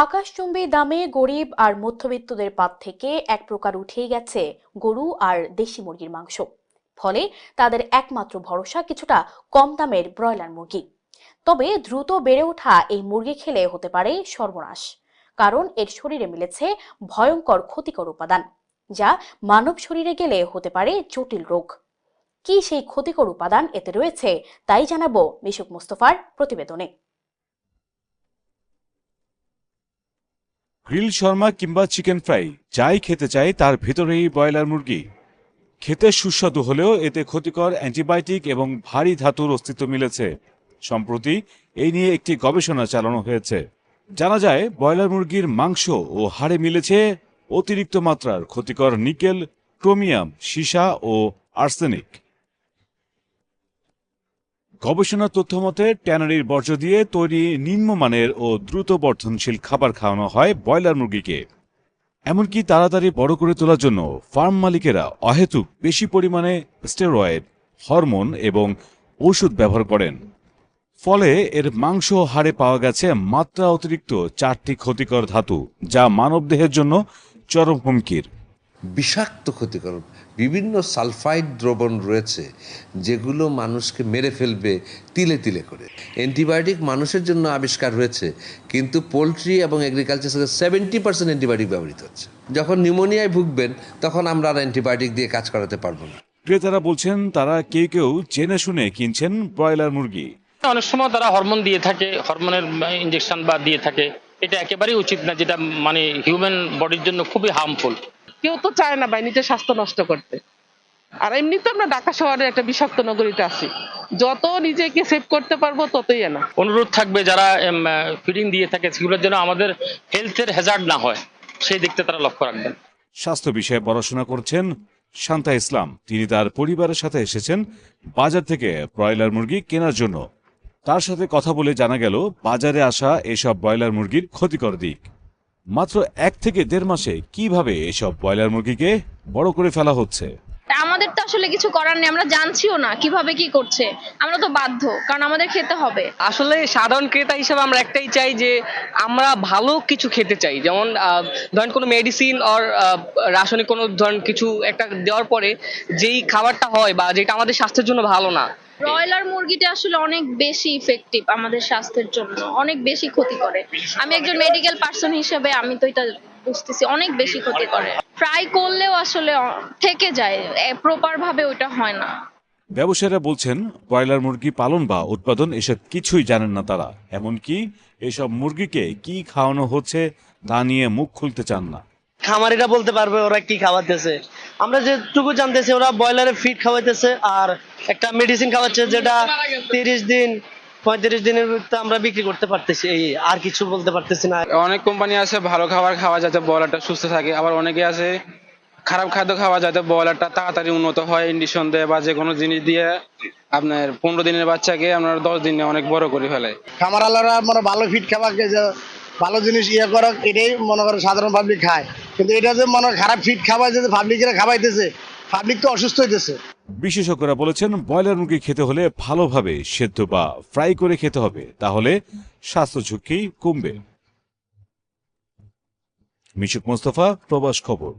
আকাশচুম্বী দামে গরিব আর মধ্যবিত্তদের পাত থেকে এক প্রকার উঠেই গেছে গরু আর দেশি মুরগির মাংস। ফলে তাদের একমাত্র ভরসা কিছুটা কম দামের ব্রয়লার মুরগি। তবে দ্রুত বেড়ে ওঠা এই মুরগি খেলে হতে পারে সর্বনাশ, কারণ এর শরীরে মিলেছে ভয়ঙ্কর ক্ষতিকর উপাদান, যা মানব শরীরে গেলে হতে পারে জটিল রোগ। কি সেই ক্ষতিকর উপাদান এতে রয়েছে, তাই জানাবো মিশুক মুস্তফার প্রতিবেদনে। গ্রিল শর্মা কিংবা চিকেন ফ্রাই যাই খেতে চাই তার ভেতরেই ব্রয়লার মুরগি। খেতে সুস্বাদু হলেও এতে ক্ষতিকর অ্যান্টিবায়োটিক এবং ভারী ধাতুর অস্তিত্ব মিলেছে। সম্প্রতি এই নিয়ে একটি গবেষণা চালানো হয়েছে। জানা যায় ব্রয়লার মুরগির মাংস ও হাড়ে মিলেছে অতিরিক্ত মাত্রার ক্ষতিকর নিকেল, ক্রোমিয়াম, সীসা ও আর্সেনিক। গবেষণার তথ্য মতে ট্যানারির বর্জ্য দিয়ে তৈরি নিম্নমানের ও দ্রুত বর্ধনশীল খাবার খাওয়ানো হয় ব্রয়লার মুরগিকে। এমনকি তাড়াতাড়ি বড় করে তোলার জন্য ফার্ম মালিকেরা অহেতুক বেশি পরিমাণে স্টেরয়েড, হরমোন এবং ওষুধ ব্যবহার করেন। ফলে এর মাংস হাড়ে পাওয়া গেছে মাত্রা অতিরিক্ত 4টি ক্ষতিকর ধাতু, যা মানবদেহের জন্য চরম হুমকির। বিষাক্ত ক্ষতিকর বিভিন্ন সালফাইড দ্রবণ রয়েছে, যেগুলো মানুষকে মেরে ফেলবে তিলে তিলে করে। অ্যান্টিবায়োটিক মানুষের জন্য আবিষ্কার হয়েছে, কিন্তু পোলট্রি এবং এগ্রিকালচার থেকে 70% অ্যান্টিবায়োটিক ব্যবহৃত হচ্ছে। যখন নিউমোনিয়ায় ভুগবেন তখন আমরা আর অ্যান্টিবায়োটিক দিয়ে কাজ করাতে পারবো না। ক্রেতারা বলছেন তারা কেউ জেনে শুনে কিনছেন ব্রয়লার মুরগি। অনেক সময় তারা হরমোন দিয়ে থাকে, হরমোনের ইনজেকশন বা দিয়ে থাকে। এটা একেবারেই উচিত না, যেটা মানে হিউম্যান বডির জন্য খুবই হার্মফুল। কেউ তো চায় না ভাই নিজের স্বাস্থ্য নষ্ট করতে। আর এমনি তো আমরা ঢাকা শহরে একটা বিষাক্ত নগরীতে আছি, যত নিজেকে সেভ করতে পারবো ততই না। অনুরোধ থাকবে যারা ফিডিং দিয়ে থাকে সেগুলোর জন্য আমাদের হেলথের হ্যাজার্ড না হয় সেই দিকটা তারা লক্ষ্য রাখবেন। স্বাস্থ্য বিষয়ে পড়াশোনা করছেন শান্তা ইসলাম। তিনি তার পরিবারের সাথে এসেছেন বাজার থেকে ব্রয়লার মুরগি কেনার জন্য। তার সাথে কথা বলে জানা গেল বাজারে আসা এসব ব্রয়লার মুরগির ক্ষতিকর দিক। মাত্র 1 থেকে 1.5 মাসে কিভাবে এসব ব্রয়লার মুরগিকে বড় করে ফেলা হচ্ছে। আমাদের তো আসলে কিছু করার নেই, আমরা জানছিও না কিভাবে কি করছে, আমরা তো বাধ্য, কারণ আমাদের খেতে হবে। আসলে সাধারণ ক্রেতা হিসেবে আমরা একটাই চাই যে আমরা ভালো কিছু খেতে চাই। যেমন ধরেন কোনো মেডিসিন আর রাসায়নিক কোনো ধরেন কিছু একটা দেওয়ার পরে যেই খাবারটা হয় বা যেটা আমাদের স্বাস্থ্যের জন্য ভালো না। ব্রয়লার মুরগিটা আসলে অনেক বেশি ইফেক্টিভ আমাদের স্বাস্থ্যের জন্য, অনেক বেশি ক্ষতি করে। আমি একজন মেডিকেল পার্সন হিসেবে আমি তো এটা বুঝতেছি, অনেক বেশি ক্ষতি করে। ফ্রাই করলেও আসলে থেকে যায়, প্রপার ভাবে ওইটা হয় না। ব্যবসায়ীরা বলছেন ব্রয়লার মুরগি পালন বা উৎপাদন এসব কিছুই জানেন না তারা। এমনকি এসব মুরগিকে কি খাওয়ানো হচ্ছে তা নিয়ে মুখ খুলতে চান না। খামারিরা বলতে পারবে ওরা কি খাওয়াতেছে। আমরা যেটুকু জানতেছি ওরা ব্রয়লারের ফিড খাওয়াইতেছে আর একটা মেডিসিন খাওয়াচ্ছে, যেটা 30 দিন 35 দিনের ভিতরে আমরা বিক্রি করতে পারতেছি। এই আর কিছু বলতে পারতেছি না। অনেক কোম্পানি আছে ভালো খাবার খাওয়া যাতে ব্রয়লারটা সুস্থ থাকে, আবার অনেকে আছে খারাপ খাদ্য খাওয়া যাতে ব্রয়লারটা তাড়াতাড়ি উন্নত হয়, ইন্ডিশন দেয় বা যে কোনো জিনিস দিয়ে আপনার 15 দিনের বাচ্চাকে আপনার 10 দিনে অনেক বড় করে ফেলে। খামারালারা মানে ভালো ফিট খাবারকে যে ভালো জিনিস করো, এটাই মনে করে সাধারণ পাবলিক খায়। কিন্তু এটা যে মনে খারাপ ফিট খাবার যে পাবলিকেরা খাওয়াইতেছে, পাবলিক তো অসুস্থ হইতেছে। বিশেষজ্ঞরা বলেছেন ব্রয়লার মুরগি খেতে হলে ভালোভাবে সেদ্ধ বা ফ্রাই করে খেতে হবে, তাহলে স্বাস্থ্য ঝুঁকি কমবে। মিশুক মুস্তফা, প্রবাস খবর।